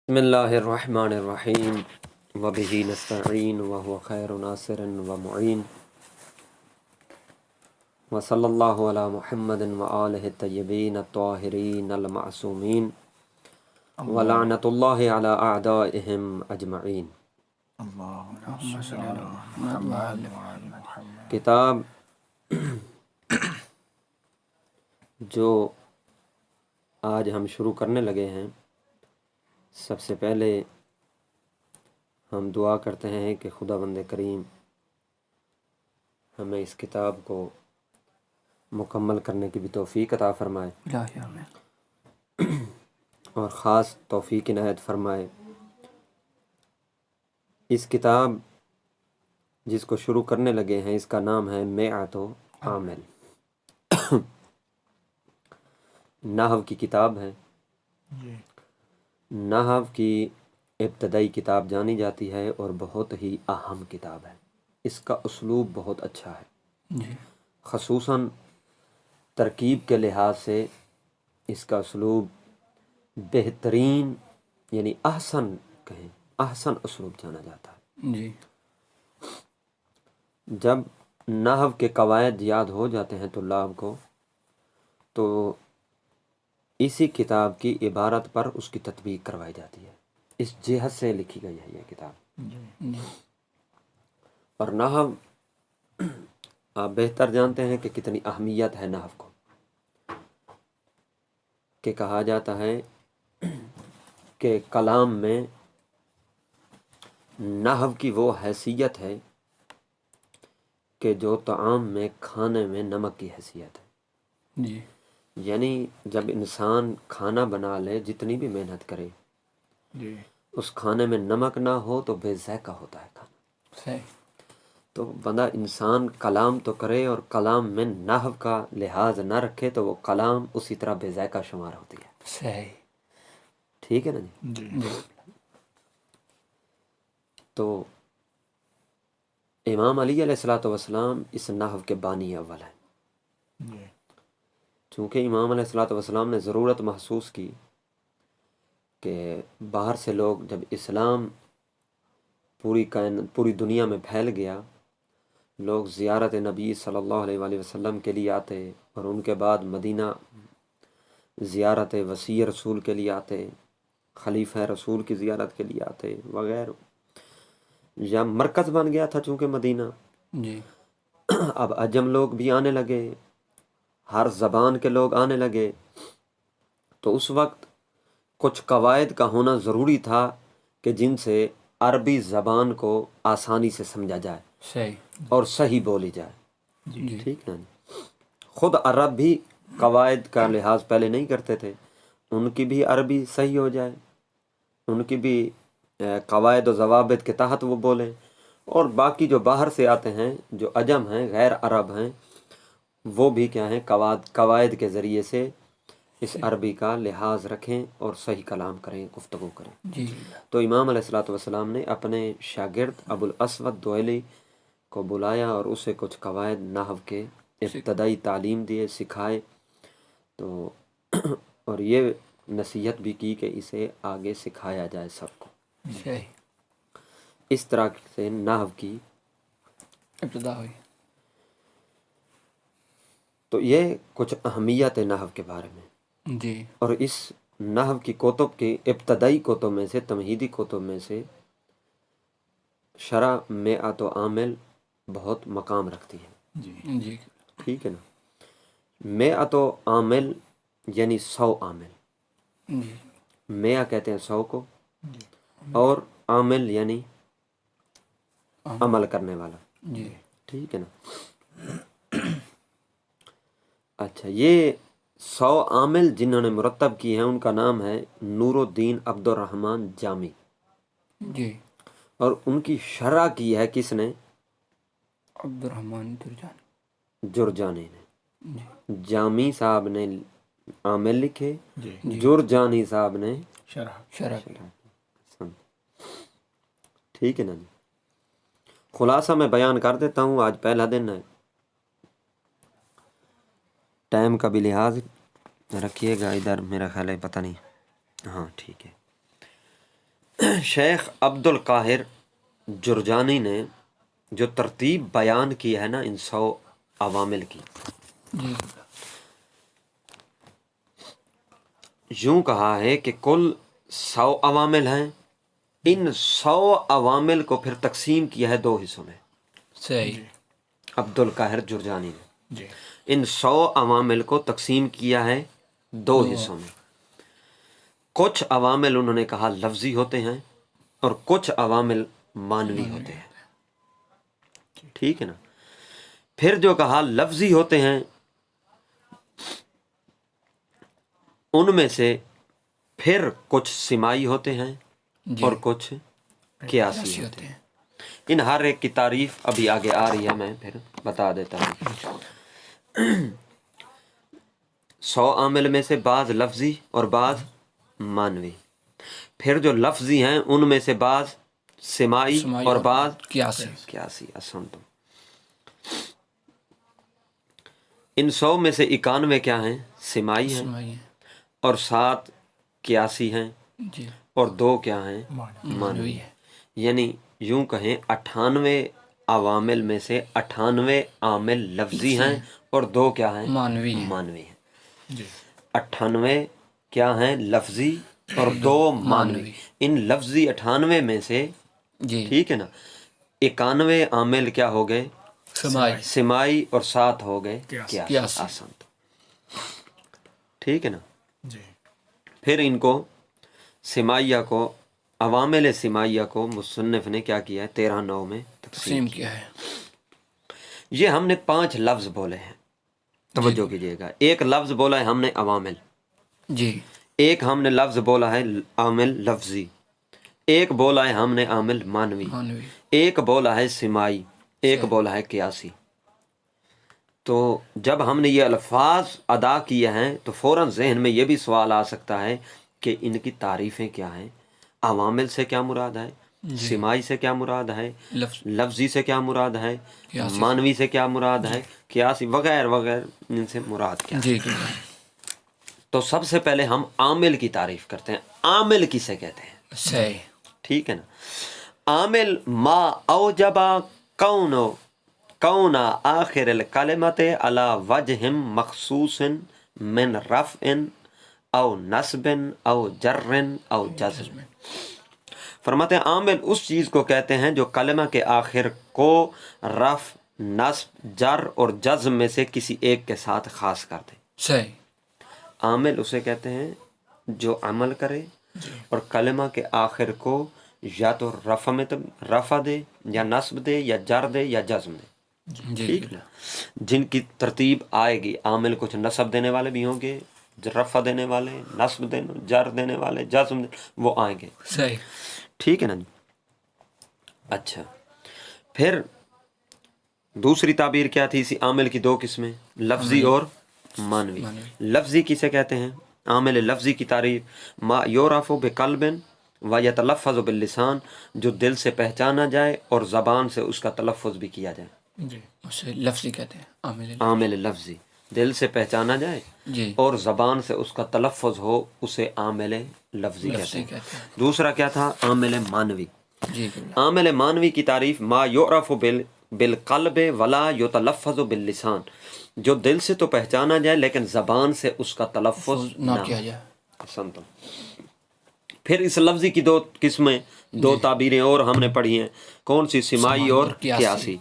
بسم اللہ الرحمن الرحیم وبہ نستعین وهو خیر ناصر ومعین وصلی اللہ علی محمد وآلہ الطیبین الطاہرین المعصومین ولعنت اللہ علی اعدائہم اجمعین۔ اللہم صل علی محمد وعلی محمد۔ کتاب جو آج ہم شروع کرنے لگے ہیں، سب سے پہلے ہم دعا کرتے ہیں کہ خداوند کریم ہمیں اس کتاب کو مکمل کرنے کی بھی توفیق عطا فرمائے الہی آمین۔ اور خاص توفیق عنایت فرمائے۔ اس کتاب جس کو شروع کرنے لگے ہیں اس کا نام ہے میعۃ عامل، نحو کی کتاب ہے۔ جی نحو کی ابتدائی کتاب جانی جاتی ہے اور بہت ہی اہم کتاب ہے۔ اس کا اسلوب بہت اچھا ہے، جی خصوصاً ترکیب کے لحاظ سے اس کا اسلوب بہترین، یعنی احسن کہیں، احسن اسلوب جانا جاتا ہے۔ جی جب نحو کے قواعد یاد ہو جاتے ہیں طلاب کو تو اسی کتاب کی عبارت پر اس کی تطبیق کروائی جاتی ہے۔ اس جہت سے لکھی گئی ہے یہ کتاب۔ جی اور نحو آپ بہتر جانتے ہیں کہ کتنی اہمیت ہے نحو کو، کہ کہا جاتا ہے کہ کلام میں نحو کی وہ حیثیت ہے کہ جو طعام میں کھانے میں نمک کی حیثیت ہے۔ جی یعنی جب انسان کھانا بنا لے، جتنی بھی محنت کرے، جی اس کھانے میں نمک نہ ہو تو بے ذائقہ ہوتا ہے کھانا۔ صحیح۔ تو بندہ انسان کلام تو کرے اور کلام میں نحو کا لحاظ نہ رکھے تو وہ کلام اسی طرح بے ذائقہ شمار ہوتی ہے۔ صحیح۔ ٹھیک ہے نا جی؟ جی جی تو امام علی علیہ الصلوۃ والسلام اس نحو کے بانی اول ہیں۔ جی چونکہ امام علیہ الصلوۃ والسلام نے ضرورت محسوس کی کہ باہر سے لوگ، جب اسلام پوری دنیا میں پھیل گیا، لوگ زیارت نبی صلی اللہ علیہ وآلہ وسلم کے لیے آتے، اور ان کے بعد مدینہ زیارت وسیع رسول کے لیے آتے، خلیفہ رسول کی زیارت کے لیے آتے وغیرہ، یا مرکز بن گیا تھا چونکہ مدینہ۔ جی اب عجم لوگ بھی آنے لگے، ہر زبان کے لوگ آنے لگے، تو اس وقت کچھ قواعد کا ہونا ضروری تھا کہ جن سے عربی زبان کو آسانی سے سمجھا جائے صحیح۔ اور صحیح بولی جائے۔ جی ٹھیک نا جی؟ خود عرب بھی قواعد کا لحاظ پہلے نہیں کرتے تھے، ان کی بھی عربی صحیح ہو جائے، ان کی بھی قواعد و ضوابط کے تحت وہ بولیں، اور باقی جو باہر سے آتے ہیں، جو عجم ہیں، غیر عرب ہیں، وہ بھی کیا ہیں، قواعد کے ذریعے سے اس عربی کا لحاظ رکھیں اور صحیح کلام کریں، گفتگو کریں۔ جی تو امام علیہ الصلوۃ والسلام نے اپنے شاگرد ابو الاسود دوئلی کو بلایا اور اسے کچھ قواعد نحو کے ابتدائی تعلیم دیے، سکھائے، تو اور یہ نصیحت بھی کی کہ اسے آگے سکھایا جائے سب کو۔ صحیح۔ اس طرح سے نحو کی ابتدا ہوئی۔ تو یہ کچھ اہمیت ہے نحو کے بارے میں۔ جی اور اس نحو کی کتب کی ابتدائی کتب میں سے، تمہیدی کتب میں سے، شرح میعۃ عامل بہت مقام رکھتی ہے۔ جی جی ٹھیک ہے نا؟ میعۃ عامل یعنی 100 عامل، جی میع کہتے ہیں 100 کو، اور عامل یعنی عمل کرنے والا۔ جی ٹھیک ہے نا؟ اچھا، یہ 100 عامل جنہوں نے مرتب کی ہیں ان کا نام ہے نور الدین عبد الرحمن جامی، جی اور ان کی شرح کی ہے کس نے؟ عبد الرحمن درجانی۔ جرجانی نے۔ جی جامی صاحب نے عامل لکھے، جی جرجانی صاحب نے شرح شرح کی۔ ٹھیک ہے نا جی؟ خلاصہ میں بیان کر دیتا ہوں، آج پہلا دن ہے، ٹائم کا بھی لحاظ رکھیے گا۔ ادھر میرا خیال ہے پتہ نہیں، ہاں ٹھیک ہے۔ شیخ عبد القاہر جرجانی نے جو ترتیب بیان کی ہے نا ان 100 عوامل کی، جی یوں کہا ہے کہ کل 100 عوامل ہیں، ان 100 عوامل کو پھر تقسیم کیا ہے 2 حصوں میں صحیح عبد القاہر جرجانی نے، جی ان 100 عوامل کو تقسیم کیا ہے 2 حصوں میں۔ کچھ عوامل انہوں نے کہا لفظی ہوتے ہیں اور کچھ عوامل معنوی ہوتے ہیں، ٹھیک ہے نا۔ پھر جو کہا لفظی ہوتے ہیں ان میں سے پھر کچھ سماعی ہوتے ہیں جی اور کچھ قیاسی ایسی ہوتے ہوتے ہیں۔ ہیں ان ہر ایک کی تعریف ابھی آگے آ رہی ہے، میں پھر بتا دیتا ہوں۔ 100 عامل میں سے بعض لفظی اور بعض معنوی، پھر جو لفظی ہیں ان میں سے بعض سماعی سماعی اور بعض قیاسی قیاسی۔ احسنتم۔ ان 100 میں سے 91 کیا ہیں؟ سماعی ہیں، سماعی ہیں اور 7 قیاسی ہیں، جی اور 2 کیا ہیں؟ معنی معنوی ہے یعنی یوں کہیں 98 عوامل میں سے 98 عامل لفظی ہیں اور 2 کیا ہیں؟ معنوی ہیں معنوی ہیں۔ جی 98 کیا ہیں؟ لفظی اور 2 معنوی۔ ان لفظی 98 میں سے جی ٹھیک ہے نا 91 عامل کیا ہو گئے؟ سماعی سماعی، اور 7 ہو گئے قیاسی۔ قیاسی۔ احسنت، ٹھیک ہے نا۔ جی پھر ان کو سماعیہ کو، عوامل سماعیہ کو مصنف نے کیا کیا ہے؟ 13 میں تقسیم کیا ہے یہ ہم نے 5 لفظ بولے ہیں، توجہ کیجیے گا۔ ایک لفظ بولا ہے ہم نے عوامل، جی ایک ہم نے لفظ بولا ہے عامل لفظی، ایک بولا ہے ہم نے عامل معنوی، معنوی ایک بولا ہے سماعی، ایک صحیح۔ بولا ہے قیاسی۔ تو جب ہم نے یہ الفاظ ادا کیے ہیں تو فوراً ذہن میں یہ بھی سوال آ سکتا ہے کہ ان کی تعریفیں کیا ہیں؟ عوامل سے کیا مراد ہے؟ سماعی سے کیا مراد ہے؟ لفظ لفظی سے کیا مراد ہے؟ قیاسی معنوی سے کیا مراد ہے؟ قیاسی وغیرہ وغیرہ، ان سے مراد کیا ہے؟ جی تو سب سے پہلے ہم عامل کی تعریف کرتے ہیں۔ عامل کسے کہتے ہیں؟ صحیح ٹھیک ہے نا۔ عامل ما اوجبا کون آخر الکلمت علی وجہ مخصوص من رفع او نصب او جر او جزم۔ فرماتے ہیں عامل اس چیز کو کہتے ہیں جو کلمہ کے آخر کو رفع، نصب، جر اور جزم میں سے کسی ایک کے ساتھ خاص کر دے۔ صحیح عامل اسے کہتے ہیں جو عمل کرے اور کلمہ کے آخر کو یا تو رفع دے یا نصب دے یا جر دے یا جزم دے، جی ٹھیک ہے۔ جن کی ترتیب آئے گی، عامل کچھ نصب دینے والے بھی ہوں گے، رفع دینے والے، نصب دینے، جر دینے والے، جزم وہ آئیں گے، صحیح ٹھیک ہے نا جی۔ اچھا، پھر دوسری تعبیر کیا تھی اسی عامل کی؟ 2 قسمیں، لفظی اور معنوی۔ لفظی کسے کہتے ہیں؟ عامل لفظی کی تعریف ما یعرف بقلب و یتلفظ باللسان، جو دل سے پہچانا جائے اور زبان سے اس کا تلفظ بھی کیا جائے۔ جی اسے لفظی کہتے ہیں عامل عامل لفظی دل سے پہچانا جائے جی اور زبان سے اس کا تلفظ ہو، اسے عامل لفظی کہتے ہیں۔ کہتے ہیں دوسرا کیا تھا؟ عامل معنوی۔ جی عامل معنوی کی تعریف ما یعرف بالقلب ولا یتلفظ باللسان، جو دل سے تو پہچانا جائے لیکن زبان سے اس کا تلفظ نہ کیا جائے۔ سنتم۔ پھر اس لفظی کی 2 قسمیں، 2 تعبیریں اور ہم نے پڑھی ہیں، کون سی؟ سماعی اور قیاسی۔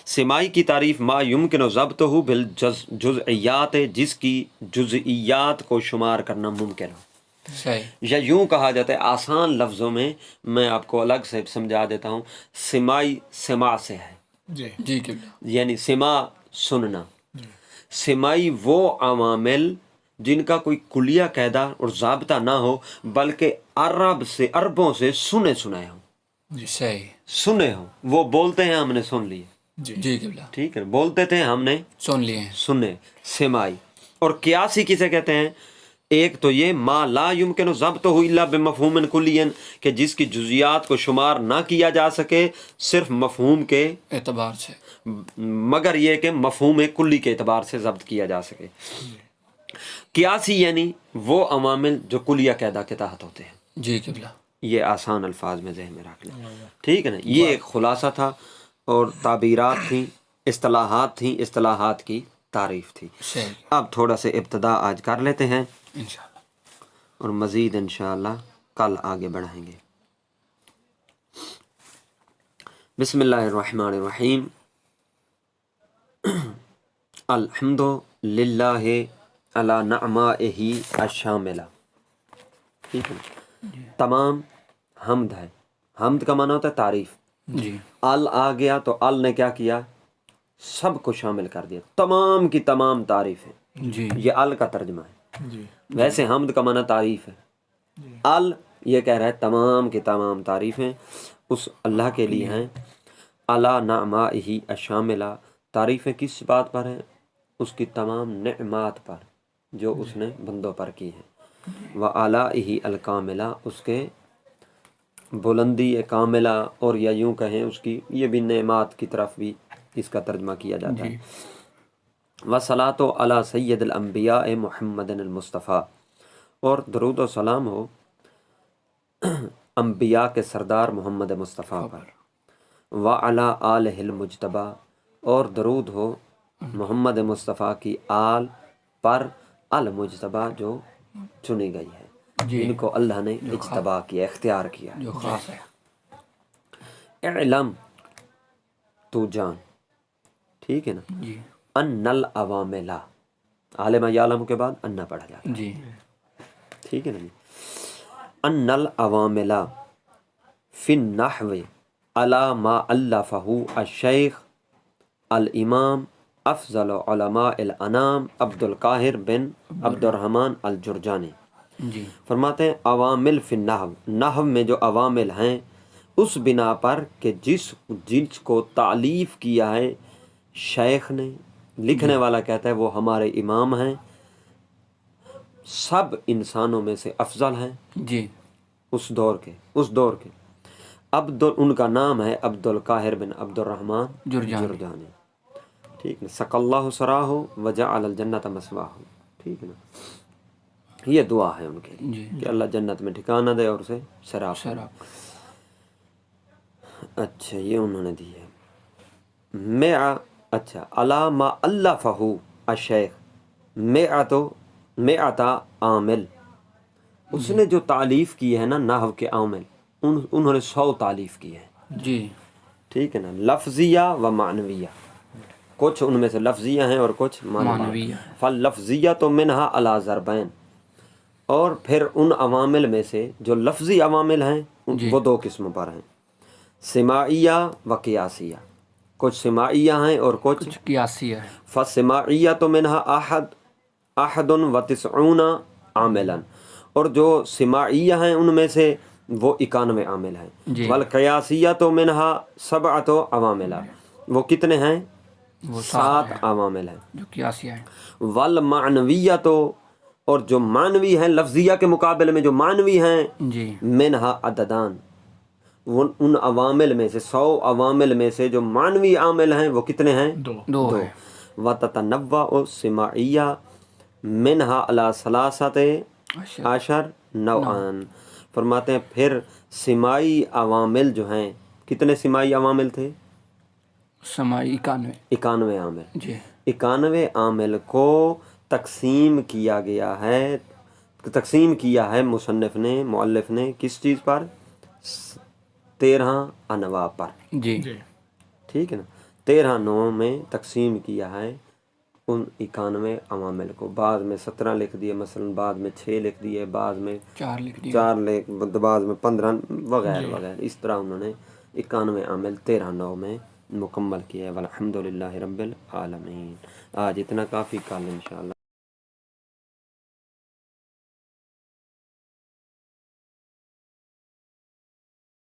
سماعی کی تعریف ما یمکن ضبطہ بالجزئیات، جس کی جزئیات کو شمار کرنا ممکن ہو، صحیح یا یوں کہا جاتا ہے آسان لفظوں میں، میں آپ کو الگ سے سمجھا دیتا ہوں، سماعی سماع سے ہے، جی جی یعنی سماع سننا۔ جی سماعی وہ عوامل جن کا کوئی کلیہ قاعدہ اور ضابطہ نہ ہو، بلکہ عربوں سے سنے سنائے ہوں، صحیح سنے ہوں، وہ بولتے ہیں ہم نے سن لیے، جی جی ٹھیک ہے، بولتے تھے ہم نے سن لیے ہیں سنے، سماعی۔ اور قیاسی کسے کہتے ہیں؟ ایک تو یہ ما لا یمکن ضبطہ الا بمفہوم کلی، کہ جس کی جزیات کو شمار نہ کیا جا سکے صرف مفہوم کے اعتبار سے، مگر یہ کہ مفہوم کلی کے اعتبار سے ضبط کیا جا سکے۔ قیاسی یعنی وہ عوامل جو کلیہ قاعدہ کے تحت ہوتے ہیں، جی یہ آسان الفاظ میں ذہن میں رکھ لیں، ٹھیک ہے نا. یہ ایک خلاصہ تھا، اور تعبیرات تھیں، اصطلاحات تھیں، اصطلاحات کی تعریف تھی. صحیح. اب تھوڑا سے ابتدا آج کر لیتے ہیں، انشاءاللہ. اور مزید انشاءاللہ کل آگے بڑھائیں گے. بسم اللہ الرحمن الرحیم. الحمد للہ علی نعمائہ الشاملہ. ٹھیک ہے، تمام حمد ہے. حمد کا معنی ہوتا ہے تعریف. جی. ال آ گیا تو ال نے کیا کیا؟ سب کو شامل کر دیا، تمام کی تمام تعریف ہے. جی. یہ ال کا ترجمہ ہے. جی ویسے حمد کا معنی تعریف ہے. ال یہ کہہ رہا ہے تمام کی تمام تعریفیں اس اللہ کے لیے ہیں. علی نعمائہ الشاملہ، تعریفیں کس بات پر ہیں؟ اس کی تمام نعمات پر جو اس نے بندوں پر کی ہیں. وآلائہ الکاملہ، اس کے بلندی کاملہ، اور یا یوں کہیں اس کی، یہ بھی نعمات کی طرف بھی اس کا ترجمہ کیا جاتا ہے. وصلاۃ علی سید الانبیاء محمد المصطفیٰ، اور درود و سلام ہو انبیاء کے سردار محمد مصطفیٰ پر. وعلی آلہ المجتبیٰ، اور درود ہو محمد مصطفیٰ کی آل پر، المجتبیٰ جو چنی گئی ہے، جی. جن کو اللہ نے اجتبا کیا، اختیار کیا. جو خاص ہے. اعلم، تو جان، ٹھیک ہے نا. جی. ان العوامل، عالم یعلم کے بعد انا پڑھا جاتا ہے، جی. ٹھیک ہے نا جی. ان العوامل فی النحو علی ما الفہ الشیخ الامام افضل علماء الانام عبد القاہر بن عبد الرحمن الجرجانی. جی. فرماتے ہیں عوامل فی النحو، نحو میں جو عوامل ہیں اس بنا پر کہ جس کو تعلیف کیا ہے شیخ نے، لکھنے والا کہتا ہے وہ ہمارے امام ہیں، سب انسانوں میں سے افضل ہیں جی. اس دور کے. ان کا نام ہے عبد القاہر بن عبد الرحمن جرجانی. ٹھیک ہے، سق اللہ سراہ وجعل الجنت مسواہ. ٹھیک ہے نا. یہ دعا ہے ان کے لیے جی. کہ اللہ جنت میں ٹھکانہ دے اور اسے سراب کرے. اچھا، یہ انہوں نے دی ہے. اچھا، علی ما الفہ الشیخ مئتا عامل، اس نے جو تعلیف کی ہے نا نحو کے عامل، انہوں نے 100 تعلیف کی ہے. جی. ٹھیک ہے نا. لفظیہ و معنویہ، کچھ ان میں سے لفظیہ ہیں اور کچھ معنویہ. فاللفظیہ تو منہا علی ضربین، اور پھر ان عوامل میں سے جو لفظی عوامل ہیں وہ 2 قسموں پر ہیں، سماعیہ و قیاسیہ. کچھ سماعیہ ہیں اور کچھ قیاسیہ ہے. فسماعیہ تو منہا احد و تسعون عاملا، اور جو سماعیہ ہیں ان میں سے وہ 91 عامل ہیں. والقیاسیہ تو منہا 7 عوامل، وہ کتنے ہیں؟ وہ 7 عوامل ہیں جو قیاسیہ ہیں. والمعنویہ تو، اور جو معنوی ہیں لفظیہ کے مقابلے میں جو معنوی ہیں، جی. منہا عددان، ان عوامل میں سے 100 عوامل میں سے جو معنوی عامل ہیں وہ کتنے ہیں؟ 2 ہیں. وتتنوع سماعیہ منہا علی 13 نوعان. فرماتے ہیں پھر سماعی عوامل جو ہیں، کتنے سماعی عوامل تھے؟ سماعی 91 عامل. جی. 91 عامل کو تقسیم کیا ہے مؤلف نے کس چیز پر؟ 13 انواع پر. جی. ٹھیک ہے نا. 13 نوع میں تقسیم کیا ہے ان 91 عوامل کو. بعض میں 17 لکھ دیے، مثلا بعض میں 6 لکھ دیے، بعض میں 4 لکھ دیا. 4 لکھ، بعض میں 15 وغیرہ وغیرہ. اس طرح انہوں نے 91 عامل 13 نوع میں مکمل کیا ہے. والحمد للہ رب العالمین. آج اتنا کافی، کل انشاءاللہ